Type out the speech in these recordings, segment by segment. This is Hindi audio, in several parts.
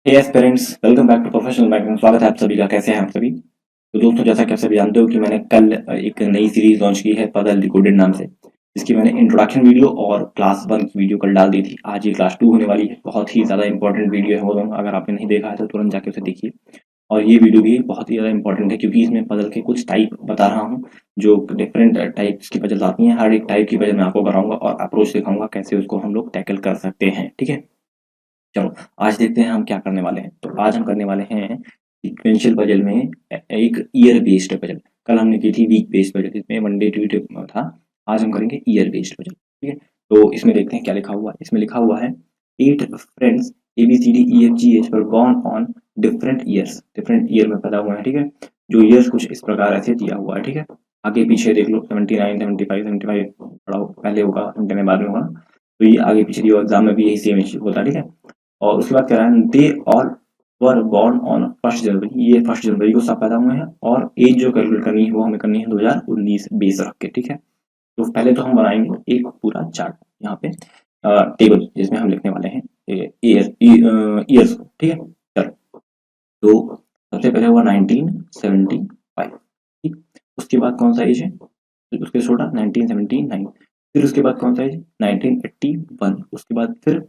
Hey aspirants, welcome back to professional making. स्वागत है आप सभी का। कैसे हैं आप सभी? तो दोस्तों, जैसा कि आप सभी जानते हो कि मैंने कल एक नई सीरीज लॉन्च की है पजल डिकोडेड नाम से, जिसकी मैंने इंट्रोडक्शन वीडियो और क्लास 1 की वीडियो कल डाल दी थी। आज ये क्लास 2 होने वाली है। बहुत ही ज़्यादा इंपॉर्टेंट वीडियो है वो दोनों। अगर आपने नहीं देखा है तो तुरंत जाके उसे देखिए। और ये वीडियो भी बहुत ही ज़्यादा इंपॉर्टेंट है क्योंकि इसमें पजल के कुछ टाइप बता रहा हूँ, जो डिफरेंट टाइप्स की पजल आती हैं। हर एक टाइप की पजल मैं आपको कराऊंगा और अप्रोच दिखाऊंगा कैसे उसको हम लोग टैकल कर सकते हैं। ठीक है, चलो आज देखते हैं हम क्या करने वाले हैं। तो आज हम करने वाले हैं सीक्वेंशियल पजल में एक ईयर बेस्ड पजल। कल हमने की थी वीक बेस्ड पजल, इसमें वनडे ट्यूसडे था। आज हम करेंगे ईयर बेस्ड पजल। ठीक है, तो इसमें देखते हैं क्या लिखा हुआ है। इसमें लिखा हुआ है 8 फ्रेंड्स ABCDEFGH पर born on different years. Different year में पैदा हुए हैं। ठीक है, जो ईयर्स कुछ इस प्रकार ऐसे दिया हुआ है। ठीक है, आगे पीछे देख लो, 79 75 75 पढ़ाओ, पहले होगा 79 बाद में होगा। तो ये आगे पीछे दिया एग्जाम में भी यही सेम होता है। ठीक है, और उसके बाद कह रहा है they all were born on 1 जनवरी। ये 1 जनवरी को सब पैदा हुए हैं। और एज जो कैलकुलेट करनी है वो हमें करनी है 2019 बेस रख के। ठीक है, तो पहले तो हम बनाएंगे एक पूरा चार्ट यहाँ पे, टेबल जिसमें हम लिखने वाले हैं ईयर्स को। ठीक है, चलो। तो सबसे पहले हुआ 1975। ठीक, उसके बाद कौन सा एज है? फिर उसके छोटा 1979। फिर उसके बाद कौन सा एज? 1981। उसके बाद फिर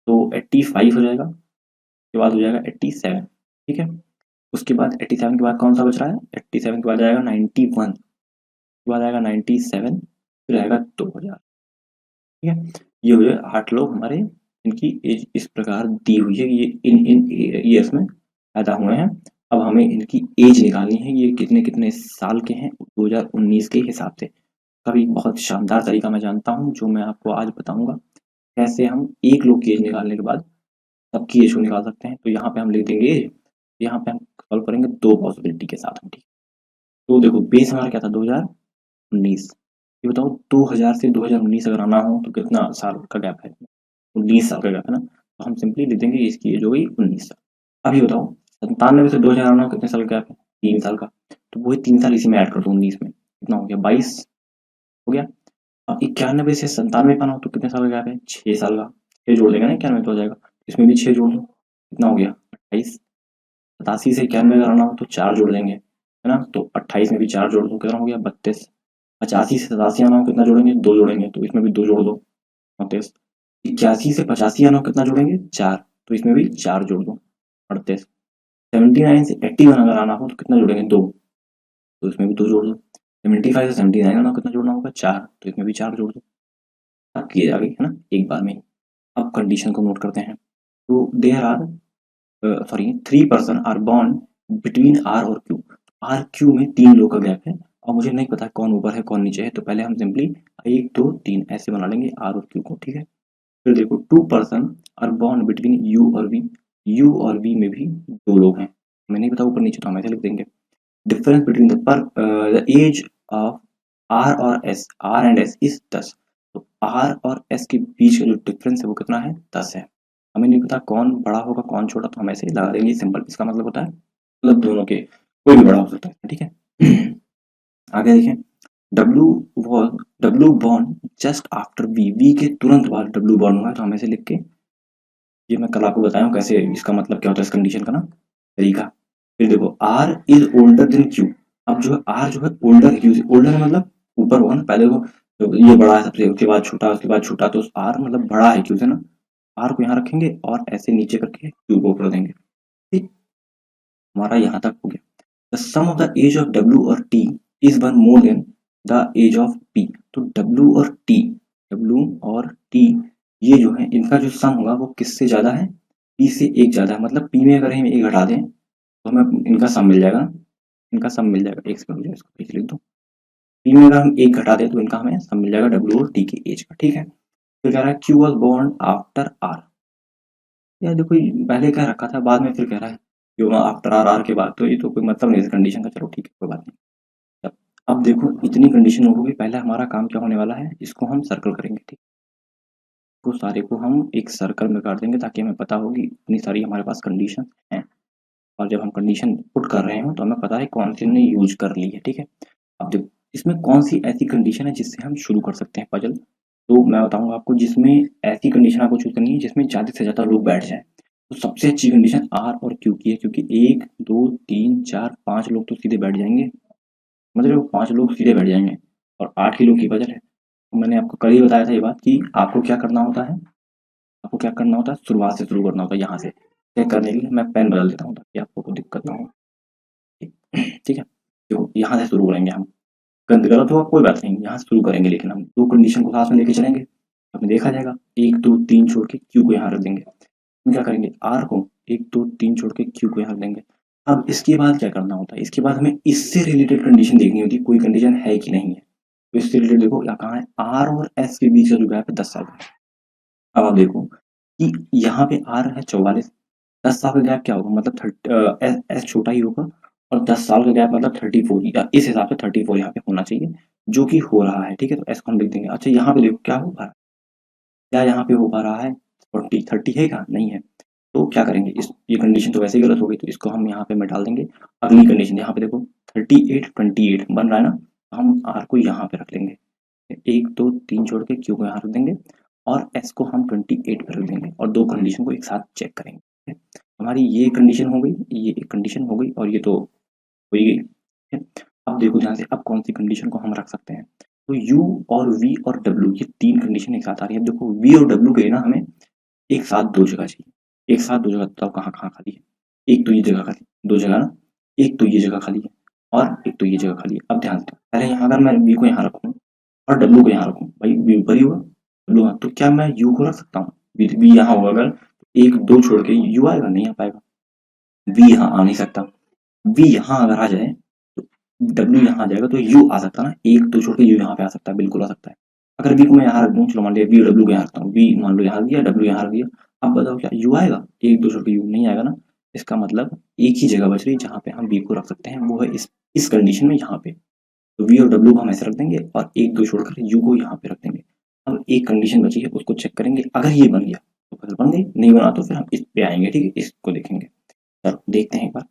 तो 85 हो जाएगा। के बाद हो जाएगा 87। ठीक है, उसके बाद 87 के बाद कौन सा बच रहा है? 87 के बाद आएगा 91, के बाद आएगा 97, फिर आएगा 2000। ठीक है, ये हो जाए 8 लोग हमारे। इनकी एज इस प्रकार दी हुई है, ये इन इन ईयर्स में पैदा हुए हैं। अब हमें इनकी एज निकालनी है, ये कितने कितने साल के हैं 2019 के हिसाब से। कभी बहुत शानदार तरीका मैं जानता हूँ जो मैं आपको आज बताऊंगा, कैसे हम एक लोग की एज निकालने के बाद सबकी एज को निकाल सकते हैं। तो यहाँ पे हम लिख देंगे, यहाँ पे हम सॉल्व करेंगे दो पॉसिबिलिटी के साथ में। ठीक, तो देखो बेस हमारा क्या था? 2019। ये बताओ 2000 से 2019 अगर आना हो तो कितना साल का गैप है? 19 साल का गैप है ना। तो हम सिंपली लिख देंगे इसकी एज हो गई 19 साल। अब ये बताओ 97 से 2000 आना हो कितने साल का गैप है? 3 साल का। तो वही 3 साल इसी में ऐड कर दो 19 में, कितना हो गया? 22 हो गया। अब 91 से 97 पाना हो तो कितने साल का गैप है? 6 साल का। 6 जोड़ देगा ना 91 तो हो जाएगा। इसमें भी 6 जोड़ दो, कितना हो गया? 28। 87 से 91 अगर आना हो तो 4 जोड़ देंगे, है ना। तो 28 में भी 4 जोड़ दो, कितना हो गया? 32। 85 से 87 आना हो कितना जोड़ेंगे? 2 जोड़ेंगे, तो इसमें भी 2 जोड़ दो, 29। 81 से 85 आना हो कितना जोड़ेंगे? 4, तो इसमें भी 4 जोड़ दो, 38। 79 से 81 अगर आना हो तो कितना जोड़ेंगे? 2, तो इसमें भी 2 जोड़ दो। 75 से 79 आना हो कितना जोड़ना होगा? 4, तो इसमें भी 4 जोड़ दो। अब किए आ गई, है ना, एक बार में। अब कंडीशन को नोट करते हैं। तो there are sorry 3 person are born between R और क्यू। आर क्यू में 3 लोग का गैप है और मुझे नहीं पता कौन ऊपर है कौन नीचे है। तो पहले हम सिंपली 1 2 3 ऐसे बना लेंगे आर और क्यू को। ठीक है, फिर देखो 2 person are born between U और वी। यू और वी में भी 2 लोग हैं। मैं नहीं पता ऊपर नीचे, तो हम ऐसे लिख देंगे difference between the age of R और S, R and S is 10। तो आर और एस के बीच का जो डिफरेंस है वो कितना है? 10 है। हमें नहीं पता कौन बड़ा होगा कौन छोटा, तो हम ऐसे ही लगा देंगे सिंपल। इसका मतलब होता है मतलब दोनों के कोई भी बड़ा हो सकता है। ठीक है, आगे देखें। W was W born just after V. V के तुरंत बाद डब्ल्यू बॉर्न हुआ है, तो हम ऐसे लिख के, ये मैं कल आपको बताया हूँ कैसे इसका मतलब क्या होता है इस कंडीशन का ना तरीका। फिर देखो R is older than Q. अब जो है आर जो है ओल्डर क्यू से। ओल्डर मतलब ऊपर हुआ ना, पहले वो तो ये बड़ा है सबसे, उसके बाद छोटा, उसके बाद छोटा, तो आर मतलब बड़ा है क्यू से ना। आर को यहाँ रखेंगे और ऐसे नीचे करके क्यू को ऊपर देंगे। ठीक, हमारा यहाँ तक हो गया। The sum of the age of W और T is one more than the age of P. तो डब्ल्यू और टी, डब्ल्यू और टी ये जो है इनका जो सम होगा वो किससे ज्यादा है? पी से 1 ज्यादा है। मतलब पी में अगर हम 1 हटा दें तो हमें इनका सम मिल जाएगा ना। इनका सम मिल जाएगा, एक सेकंड मुझे इसको पीछे लिख दो। पी में अगर हम 1 घटा दें तो इनका हमें सम मिल जाएगा डब्ल्यू और टी की एज का। ठीक है, फिर कह रहा है Q was born after R. यार देखो ये पहले कह रखा था, बाद में फिर कह रहा है क्यों आफ्टर आर, आर के बाद, तो ये तो कोई मतलब नहीं इस कंडीशन का। चलो ठीक है, कोई बात नहीं। अब देखो इतनी कंडीशन होगी, पहले हमारा काम क्या होने वाला है, इसको हम सर्कल करेंगे। ठीक, तो सारे को हम एक सर्कल में काट देंगे ताकि हमें पता होगी इतनी सारी हमारे पास कंडीशन हैं। और जब हम कंडीशन पुट कर रहे हो तो हमें पता है कौन सी हमने यूज कर ली है। ठीक है, अब देखो इसमें कौन सी ऐसी कंडीशन है जिससे हम शुरू कर सकते हैं पजल। तो मैं बताऊंगा आपको जिसमें ऐसी कंडीशन आपको चूज करनी है जिसमें ज़्यादा से ज़्यादा लोग बैठ जाएं। तो सबसे अच्छी कंडीशन आर और क्यू की है, क्योंकि 1 2 3 4 5 लोग तो सीधे बैठ जाएंगे, समझ रहे हो, 5 लोग सीधे बैठ जाएंगे और 8 ही लोग की बचत है। तो मैंने आपको कल ही बताया था ये बात कि आपको क्या करना होता है, आपको क्या करना होता है, शुरुआत से शुरू करना होता है। यहाँ से चेक करने के लिए मैं पेन बदल देता हूँ ताकि आपको कोई दिक्कत ना हो। ठीक है, तो यहाँ से शुरू करेंगे हम। गलत होगा कोई बात नहीं, यहाँ से शुरू करेंगे, लेकिन हम दो कंडीशन को साथ में लेके चलेंगे, हमें देखा जाएगा। 1 2 3 छोड़ के क्यू को यहाँ रख देंगे। हम क्या करेंगे, आर को 1 2 3 छोड़ के क्यू को यहाँ रख देंगे। अब इसके बाद क्या करना होता है, इसके बाद हमें इससे रिलेटेड कंडीशन देखनी होती है, कोई कंडीशन है कि नहीं है। तो इससे रिलेटेड देखो यहाँ कहाँ है, आर और एस के बीच का जो गैप है 10 साल का। अब आप देखो कि यहाँ पे आर है 44, 10 साल का गैप क्या होगा, मतलब एस छोटा ही होगा और 10 साल का गैप मतलब 34, या इस हिसाब से 34 यहाँ पे होना चाहिए, जो कि हो रहा है। ठीक है, तो एस को हम लिख देंगे। अच्छा यहाँ पे देखो क्या हो पा रहा है, क्या यहाँ पे हो पा रहा है, 40 30 है क्या, नहीं है। तो क्या करेंगे, इस ये कंडीशन तो वैसे ही गलत हो गई, तो इसको हम यहाँ पे मैं डाल देंगे। अगली कंडीशन यहाँ पे देखो 38 28 बन रहा है ना, तो हम आर को यहाँ पे रख लेंगे। 1 2 3 छोड़ के क्यू को यहाँ रख देंगे और एस को हम 28 पे रख देंगे और दो कंडीशन को एक साथ चेक करेंगे। ठीक है? हमारी ये कंडीशन हो गई, ये एक कंडीशन हो गई और ये तो हो ही गई। ठीक है? अब देखो ध्यान से, अब कौन सी कंडीशन को हम रख सकते हैं। तो यू और वी और डब्ल्यू, ये तीन कंडीशन एक साथ आ रही है। अब देखो वी और डब्ल्यू के ना हमें एक साथ दो जगह चाहिए, एक साथ दो जगह, बताओ कहाँ कहाँ खाली है। एक तो ये जगह खाली, दो जगह ना, एक तो ये जगह खाली है और एक तो ये जगह खाली है। अब ध्यान दो, पहले यहाँ अगर मैं वी को यहाँ रखूँ और डब्ल्यू को यहाँ रखूँ, भाई वी ऊपर ही होगा, डब्ल्यू यहाँ, तो क्या मैं यू को रख सकता हूँ, वी यहाँ होगा अगर, एक दो छोड़ के यू आएगा, नहीं आ पाएगा। वी यहाँ आ नहीं सकता, वी यहाँ अगर आ जाए तो डब्ल्यू यहाँ आ जाएगा, तो यू आ सकता ना, एक दो छोड़ के यू यहाँ पे आ सकता है, बिल्कुल आ सकता है। अगर वी को मैं यहाँ रख दूँ, चलो मान लिया वी डब्ल्यू को यहाँ रखता हूँ, वी मान लो यहाँ रख दिया, डब्ल्यू यहाँ रख दिया। अब बताओ क्या यू आएगा, एक दो छोड़ के यू नहीं आएगा ना। इसका मतलब एक ही जगह बच रही है जहाँ पे हम वी को रख सकते हैं, वो है इस कंडीशन में यहाँ पे। तो वी और डब्ल्यू को हम ऐसे रख देंगे और एक दो छोड़कर यू को यहाँ पे रख देंगे। अब एक कंडीशन बची है, उसको चेक करेंगे, अगर ये बन गया तो फसल बन गई, नहीं बना तो फिर हम इस पे आएंगे। ठीक है, इसको देखेंगे। चलो देखते हैं एक बार।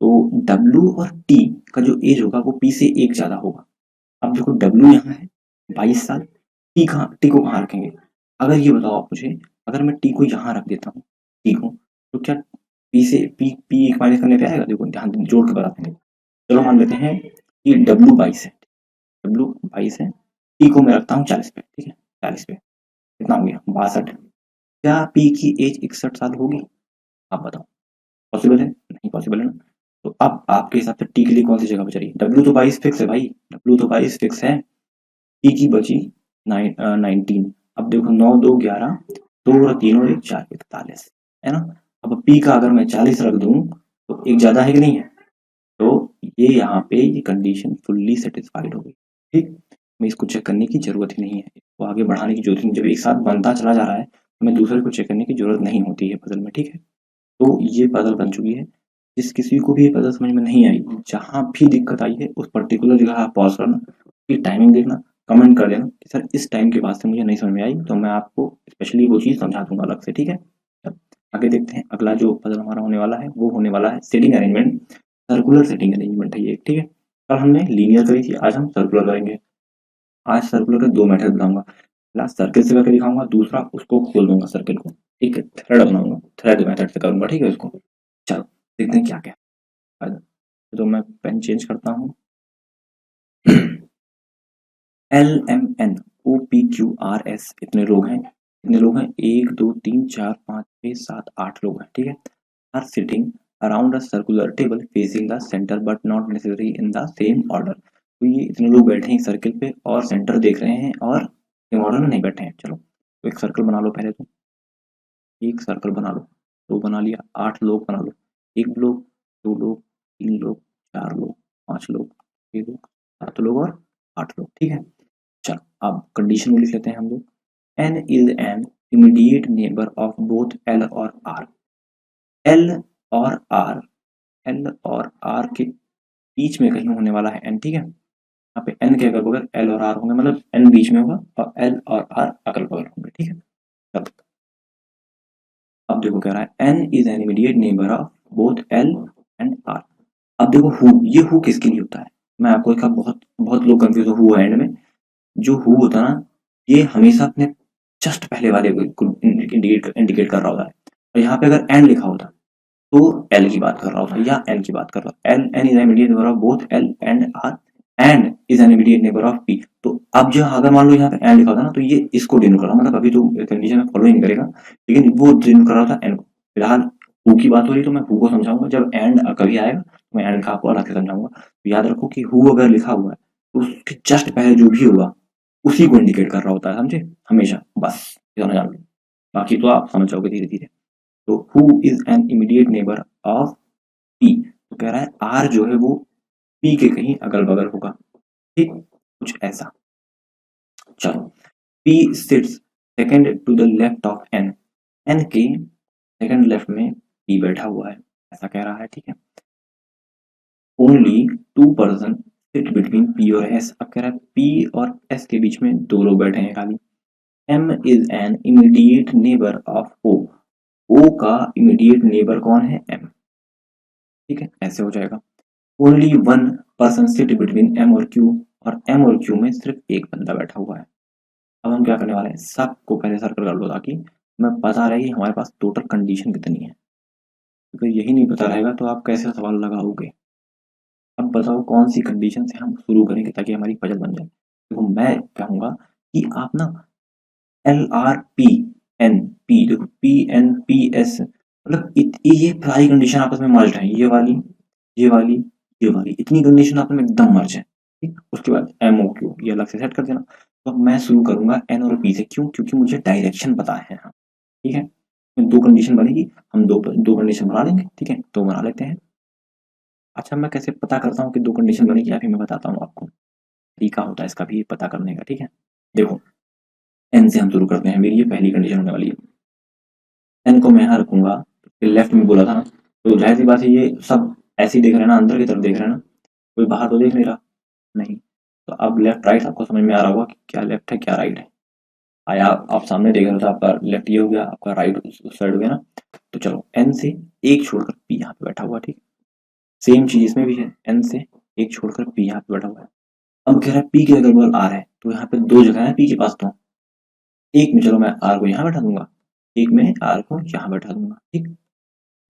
तो डब्ल्यू और टी का जो एज होगा वो पी से एक ज्यादा होगा। अब देखो डब्ल्यू यहाँ है 22 साल, टी को कहाँ रखेंगे। अगर ये बताओ आप मुझे, अगर मैं टी को यहाँ रख देता हूँ, टी को, तो क्या पी से पी एक माइनस करने पे आएगा, देखो ध्यान जोड़ के बताते हैं। चलो मान लेते हैं कि डब्ल्यू 22 है, डब्ल्यू 22 है, टी को मैं रखता हूँ 40 पे। ठीक है, 40 पे कितना हो गया, 62। क्या पी की एज 61 साल होगी, आप बताओ, पॉसिबल है, नहीं पॉसिबल है ना। तो अब आपके हिसाब से टी के लिए कौन सी जगह बच रही है, डब्ल्यू तो 22 फिक्स है भाई, डब्ल्यू तो 22 फिक्स है, टी की बची 19। अब देखो 9 2 11, 2 और 3 और 1 4 41 है ना। अब पी का अगर मैं 40 रख दूं तो एक ज्यादा है कि नहीं है, तो ये यहाँ पे ये कंडीशन फुल्ली सेटिस्फाइड हो गई। ठीक, हमें इसको चेक करने की जरूरत ही नहीं है, इसको आगे बढ़ाने की जरूरत नहीं, जब एक साथ बनता चला जा रहा है हमें दूसरे को चेक करने की जरूरत नहीं होती है पजल में। ठीक है, तो ये पजल बन चुकी है। जिस किसी को भी ये पजल समझ में नहीं आई, जहाँ भी दिक्कत आई है उस पर्टिकुलर जगह आप पॉज करना, उसकी टाइमिंग देखना, कमेंट कर देना कि सर इस टाइम के बाद से मुझे नहीं समझ में आई, तो मैं आपको स्पेशली वो चीज़ समझा दूंगा अलग से। ठीक है, आगे देखते हैं। अगला जो पजल हमारा होने वाला है वो होने वाला है setting arrangement. Circular setting arrangement है ये। ठीक है, कल हमने लीनियर करी थी, आज हम सर्कुलर करेंगे। आज सर्कुलर के दो मेथड बताऊंगा, पहला सर्किल से करके दिखाऊंगा, दूसरा उसको खोल दूंगा सर्किल को, एक थ्रेड बनाऊंगा, थ्रेड मेथड से करूंगा। ठीक है, उसको चलो देखते हैं क्या क्या है। तो मैं पेन चेंज करता हूँ। L M N O P Q R S, इतने लोग हैं, कितने लोग हैं, 1 2 3 4 5 6 7 8 लोग हैं। ठीक है, R sitting around a circular table facing the centre but not necessary in the same order. तो ये इतने लोग बैठे हैं सर्किल पे और सेंटर देख रहे हैं और सेम ऑर्डर में नहीं बैठे हैं। चलो तो एक सर्कल बना लो पहले, तो एक सर्कल बना लो, दो बना लिया, 8 लोग बना लो, एक लोग, दो लोग, 3 लोग, 4 लोग, 5 लोग, 6 लोग, 7 लोग और 8 लोग। ठीक है, चलो अब कंडीशन में लिख लेते हैं हम लोग। N is an immediate neighbour of both L और आर। एल और आर, एल और आर के बीच में कहीं होने वाला है एन। ठीक है, यहाँ पे एन के अगल बगल एल और आर होंगे, मतलब एन बीच में होगा और एल और आर अगल बगल होंगे। ठीक है, चलो अब देखो कह रहा है N is an immediate neighbour of both L and R. अब देखो हु, ये हु किसके लिए होता है, मैं आपको एक बहुत बहुत लोग कंफ्यूज हो हु एंड में। जो हु होता है ना, ये हमेशा अपने जस्ट पहले वाले को इंडिकेट कर रहा होता है। और यहाँ पे अगर एंड लिखा होता तो एल की बात कर रहा होता या एन की बात कर रहा होता। L N is immediate neighbour of both L and R and is an immediate neighbour of P. तो अब जो अगर मान लो यहाँ पे एंड लिखा होता ना तो ये इसको डिनोट कर रहा, मतलब अभी तो कंडीशन में फॉलो नहीं करेगा, लेकिन वो डिनोट कर रहा था एन को। फिलहाल हु की बात हो रही तो मैं हु को समझाऊंगा, जब एंड कभी आएगा तो मैं एंड का आपको अलग से समझाऊंगा। तो याद रखो कि हु अगर लिखा हुआ है तो उसके जस्ट पहले जो भी होगा उसी को इंडिकेट कर रहा होता है, समझे, हमेशा, बस इतना जान लो, बाकी तो आप समझ जाओगे धीरे धीरे। तो who is an immediate neighbour of P, तो कह रहा है आर जो है वो पी के कहीं अगल बगल होगा, ठीक, कुछ ऐसा। चलो, P sits second to the left of N, N के सेकंड लेफ्ट में पी बैठा हुआ है, ऐसा कह रहा है, ठीक है। Only two person sit between P और एस, अब कह रहा है पी और एस के बीच में दो लोग बैठे हैं खाली। M is an immediate neighbour of O, O का इमीडिएट नेबर कौन है, एम, ठीक है, ऐसे हो जाएगा। Only one person sit between M और क्यू, और एम और क्यू में सिर्फ एक बंदा बैठा हुआ है। अब हम क्या करने वाले हैं, सबको पहले सर्कल कर लो ताकि हमें पता रहे कि हमारे पास टोटल कंडीशन कितनी है, क्योंकि यही नहीं पता रहेगा तो आप कैसे सवाल लगाओगे। अब बताओ कौन सी कंडीशन से हम शुरू करेंगे ताकि हमारी पजल बन जाए। देखो मैं कहूँगा कि आप ना L R P N P, देखो पी एन पी एस, मतलब ये सारी कंडीशन आपस में मर्ज है, ये वाली ये वाली ये वाली, इतनी कंडीशन आपस में एकदम मर्ज है, ठीक। उसके बाद एम ओ क्यू ये अलग से सेट कर देना। तो अब मैं शुरू करूंगा एन और पी से, क्यों, क्योंकि मुझे डायरेक्शन पता है, हाँ, ठीक है। दो कंडीशन बनेगी, हम दो दो कंडीशन बना लेंगे, ठीक है, तो बना लेते हैं। अच्छा मैं कैसे पता करता हूँ कि दो कंडीशन बनेगी, अभी मैं बताता हूँ आपको, तरीका होता है इसका भी पता करने का, ठीक है। देखो एन से हम शुरू करते हैं, मेरी ये पहली कंडीशन होने वाली है, एन को मैं यहाँ रखूंगा, फिर लेफ्ट में बोला था ना, तो जाहिर सी बात है ये सब ऐसे ही देख रहे हैं ना, अंदर की तरफ देख रहे हैं ना, कोई बाहर तो देख नहीं रहा, नहीं। तो अब लेफ्ट राइट आपको समझ में आ रहा होगा कि क्या लेफ्ट है क्या राइट है। आया आप सामने देख रहे हो तो आपका लेफ्ट ये हो गया, आपका राइट उस साइड हो गया ना। तो चलो एन से एक छोड़कर पी यहाँ पे बैठा हुआ, ठीक। सेम चीज इसमें भी है, एन से एक छोड़कर पी यहाँ पे बैठा हुआ है। अब कह रहा है पी के अगल बगल आर है, तो यहाँ पे दो जगह है पी के पास, तो एक में चलो मैं आर को यहाँ बैठा दूंगा, एक में आर को यहाँ बैठा दूंगा, ठीक।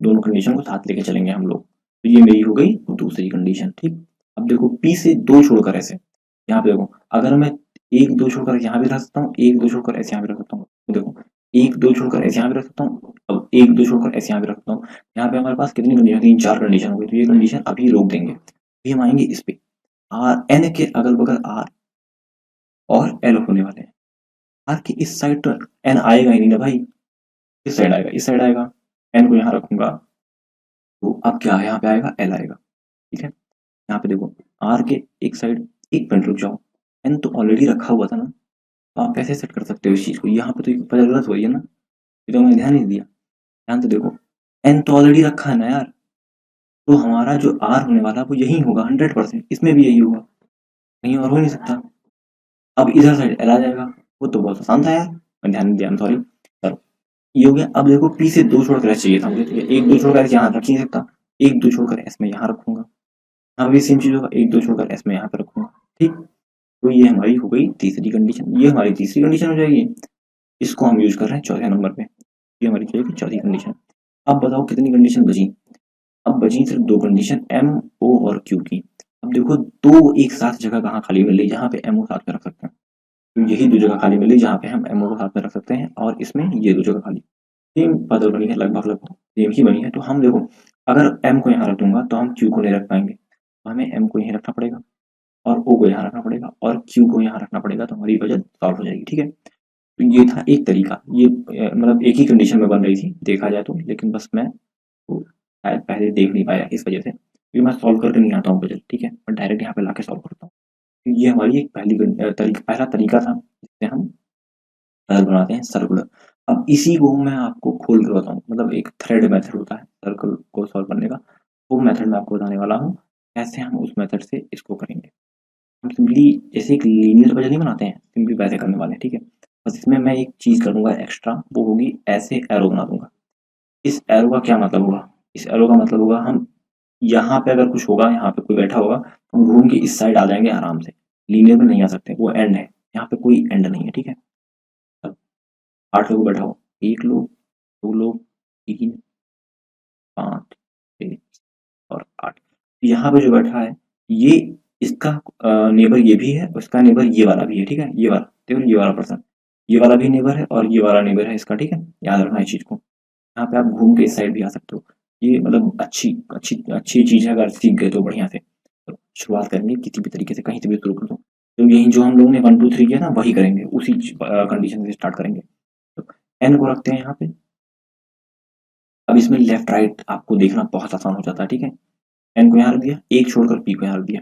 दोनों कंडीशन को साथ लेके चलेंगे हम लोग। तो ये मेरी हो गई दूसरी कंडीशन, ठीक। अब देखो पी से दो छोड़कर ऐसे यहाँ पे देखो, अगर मैं एक दो छोड़कर यहाँ भी रख सकता हूँ, एक दो छोड़कर ऐसे यहाँ भी रख सकता हूँ, तो देखो एक दो छोड़कर ऐसे यहाँ भी रख सकता हूँ, अब एक दो छोड़कर ऐसे यहाँ भी रख सकता हूँ। यहाँ पे हमारे पास कितनी कंडीशन, तीन चार कंडीशन हो गई, तो ये कंडीशन अभी रोक देंगे। अभी हम आएंगे इस पे, आर एन के अगल बगल आर और एल होने वाले हैं। आर की इस साइड तो एन आएगा ही नहीं ना भाई, इस साइड आएगा, इस साइड आएगा, एन को यहाँ रखूंगा, तो अब क्या है, यहाँ पे आएगा एल आएगा, ठीक है। यहाँ पे देखो आर के एक साइड, एक मिनट रुक जाओ, एन तो ऑलरेडी रखा हुआ था ना, तो आप कैसे सेट कर सकते हो इस चीज को, यहाँ पे तो एक जरूरत हो रही है ना, ये तो मैंने ध्यान नहीं दिया। ध्यान से देखो, एन तो ऑलरेडी रखा है ना यार, तो हमारा जो आर होने वाला है वो यही होगा 100%, इसमें भी यही होगा, कहीं और हो नहीं सकता। अब इधर साइड एल आ जाएगा, वो तो बहुत आसान था यार, मैं ध्यान नहीं दिया, सॉरी। चलो ये हो गया। अब देखो पी से दो छोड़कर एस चाहिए था मुझे, तो एक दो छोड़कर एस यहाँ रख ही नहीं सकता, एक दो छोड़कर एस में यहाँ रखूंगा, यहाँ भी सेम चीज होगा, एक दो छोड़कर एस में यहाँ पे रखूंगा, ठीक। तो ये हमारी हो गई तीसरी कंडीशन, ये हमारी तीसरी कंडीशन हो जाएगी। इसको हम यूज कर रहे हैं चौथे नंबर पे, ये हमारी जाएगी चौथी कंडीशन। अब बताओ कितनी कंडीशन बची, अब बची सिर्फ दो कंडीशन, एम ओ और क्यू की। अब देखो दो एक साथ जगह कहाँ खाली मिल रही है, जहाँ पे एम ओ साथ में रख सकते हैं, तो यही दो जगह खाली मिली जहाँ पे हम एम ओ को साथ में रख सकते हैं, और इसमें ये दो जगह खाली, सेम पजल बनी है, लगभग लगभग सेम ही बनी है। तो हम देखो अगर एम को यहाँ रख दूंगा तो हम क्यू को नहीं रख पाएंगे, तो हमें एम को यहीं रखना पड़ेगा और ओ को यहाँ रखना पड़ेगा और क्यू को यहाँ रखना पड़ेगा, तो हमारी पजल सॉल्व हो जाएगी, ठीक है। तो ये था एक तरीका, ये मतलब एक ही कंडीशन में बन रही थी देखा जाए तो, लेकिन बस मैं तो शायद पहले देख नहीं पाया इस वजह से, क्योंकि मैं सॉल्व करके नहीं आता हूँ पजल, ठीक है, मैं डायरेक्ट यहाँ पे लाके सॉल्व करता हूँ। तो ये हमारी एक पहला तरीका था जिससे हम पजल बनाते हैं सर्कुलर। अब इसी को मैं आपको खोल कर बताऊँ, मतलब एक थ्रेड मेथड होता है सर्कल को सॉल्व करने का, वो मेथड मैं आपको बताने वाला हूँ, कैसे हम उस मेथड से इसको करेंगे। हम सिंपली जैसे एक लीनियर पजल नहीं बनाते हैं, सिंपली वैसे करने वाले हैं, ठीक है। बस इसमें मैं एक चीज़ करूँगा एक्स्ट्रा, वो होगी ऐसे एरो बना दूंगा। इस एरो का क्या मतलब होगा, इस एरो का मतलब होगा हम यहाँ पे अगर कुछ होगा, यहाँ पे कोई बैठा होगा तो हम घूम के इस साइड आ जाएंगे आराम से, लीनियर में नहीं आ सकते, वो एंड है, यहाँ पे कोई एंड नहीं है, ठीक है। अब 8 लोग बैठा हो, एक लोग, दो लोग, 3, 5, 6 और 8। यहाँ पे जो बैठा है ये इसका नेबर ये भी है, उसका नेबर ये वाला भी है, ठीक है? ये वाला, देखो ये वाला पर्सन, ये वाला भी नेबर है और ये वाला नेबर है इसका, ठीक है? याद रखना इस चीज़ को। यहाँ पे आप घूम के इस साइड भी आ सकते हो। ये मतलब अच्छी अच्छी अच्छी चीज़ है, अगर सीख गए तो बढ़िया से। तो शुरुआत करेंगे किसी भी तरीके से, कहीं से भी शुरू कर दो। तो यही जो हम लोगों ने 1 2 3 किया ना, वही करेंगे, उसी कंडीशन से स्टार्ट करेंगे। तो एन को रखते हैं यहाँ पे। अब इसमें लेफ्ट राइट आपको देखना बहुत आसान हो जाता है, ठीक है? एन को यहाँ रख दिया, एक छोड़कर पी को यहाँ रख दिया।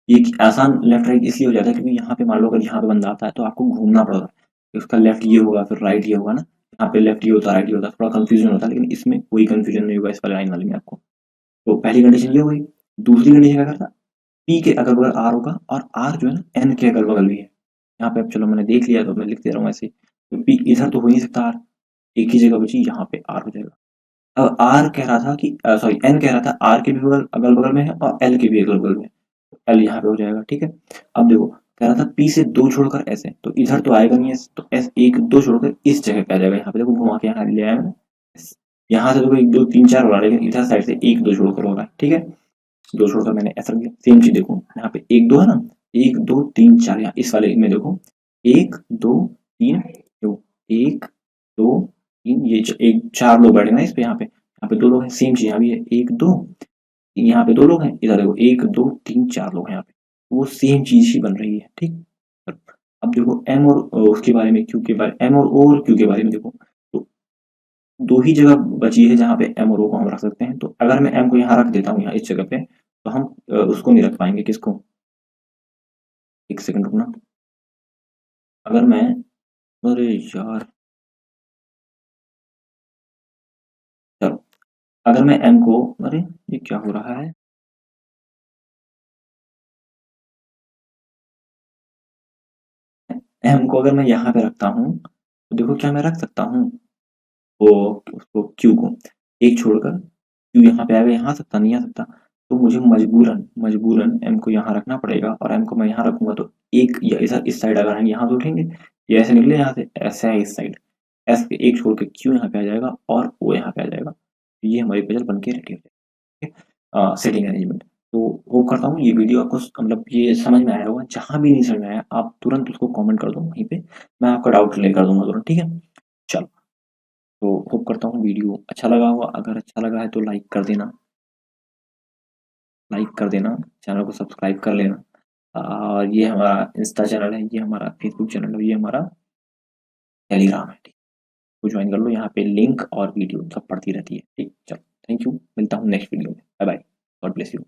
एक आसान लेफ्ट राइट इसलिए हो जाता है क्योंकि यहाँ पे मान लो अगर यहाँ पे बंदा आता है तो आपको घूमना पड़ता है। उसका लेफ्ट ये होगा, फिर राइट ये होगा ना, यहाँ पे लेफ्ट ये होता है, राइट ये होता है, थोड़ा कंफ्यूजन होता है, लेकिन इसमें कोई कंफ्यूजन नहीं होगा इस वाले लाइन वाले में आपको। तो पहली कंडीशन ये हो गई। दूसरी कंडीशन क्या करता, पी के अगल बगल आर होगा और आर जो है ना एन के अगल बगल भी है। यहाँ पे अब चलो मैंने देख लिया तो मैं लिख दे रहा हूँ ऐसे ही। तो पी इधर तो हो ही नहीं सकता आर, एक ही जगह बची, यहाँ पे आर हो जाएगा। अब आर कह रहा था कि सॉरी एन कह रहा था आर के भी बगल अगल बगल में है और एल के भी अगल बगल में है। एल यहाँ पे हो जाएगा, ठीक है? अब देखो कह रहा था पी से 2 छोड़कर एस है, तो इधर तो आएगा नहीं एस, तो एस 1 2 छोड़कर इस जगह पे आ जाएगा। यहाँ पे देखो घुमा के यहाँ ले आया मैंने। यहाँ से देखो 1 2 3 4 हो रहा है, लेकिन इधर साइड से 1 2 छोड़कर हो रहा है, ठीक है? 2 छोड़कर मैंने एस रख दिया। सेम चीज देखो यहाँ पे 1 2 है ना, 1 2 3 4, यहाँ इस वाले में देखो 1 2 3, देखो 1 2 3, ये एक 4 लोग बैठे ना इस पे, यहाँ पे 2 लोग हैं। सेम चीज यहाँ भी है, 1 2, यहाँ पे 2 लोग हैं, इधर देखो 1 2 3 4 लोग हैं यहाँ पे। वो सेम चीज ही बन रही है, ठीक? अब देखो एम और उसके बारे में, क्यू के बारे, एम और क्यू के बारे में देखो। तो 2 ही जगह बची है जहाँ पे एम और ओ को हम रख सकते हैं। तो अगर मैं एम को यहाँ रख देता हूँ, यहाँ इस जगह पे, तो हम उसको नहीं रख पाएंगे, किसको? एक सेकंड रुकना। अगर मैं, अरे यार, चलो, अगर मैं एम को, अरे ये क्या हो रहा है? एम को अगर मैं यहाँ पे रखता हूँ तो देखो क्या मैं रख सकता हूँ, वो उसको क्यू को एक छोड़कर, क्यू यहाँ पे आएगा, यहाँ आ सकता नहीं आ सकता। तो मुझे मजबूरन मजबूरन एम को यहाँ रखना पड़ेगा, और एम को मैं यहाँ रखूंगा तो एक या इधर इस साइड अगर आएंगे यहाँ तो उठेंगे, ये ऐसे निकले यहाँ से, ऐसे है इस साइड, एस के एक छोड़ के क्यू यहाँ पे आ जाएगा और ओ यहाँ पे आ जाएगा। तो ये हमारी पजल बन के रेडी हो जाएगी। Setting arrangement. तो वो करता हूँ, ये वीडियो आपको मतलब ये समझ में आया होगा। जहाँ भी नहीं समझ में आया आप तुरंत उसको कमेंट कर दो वहीं पे, मैं आपका डाउट क्लियर कर दूंगा तुरंत, ठीक है? चलो, तो होप करता हूँ वीडियो अच्छा लगा होगा। अगर अच्छा लगा है तो लाइक कर देना, लाइक कर देना, चैनल को सब्सक्राइब कर लेना। और ये हमारा इंस्टा चैनल है, ये हमारा फेसबुक चैनल है, ये हमारा टेलीग्राम है, ठीक? तो ज्वाइन कर लो, यहाँ पे लिंक और वीडियो सब पड़ती रहती है, ठीक? चलो, थैंक यू, मिलता हूँ नेक्स्ट वीडियो में। Bye bye, God bless you.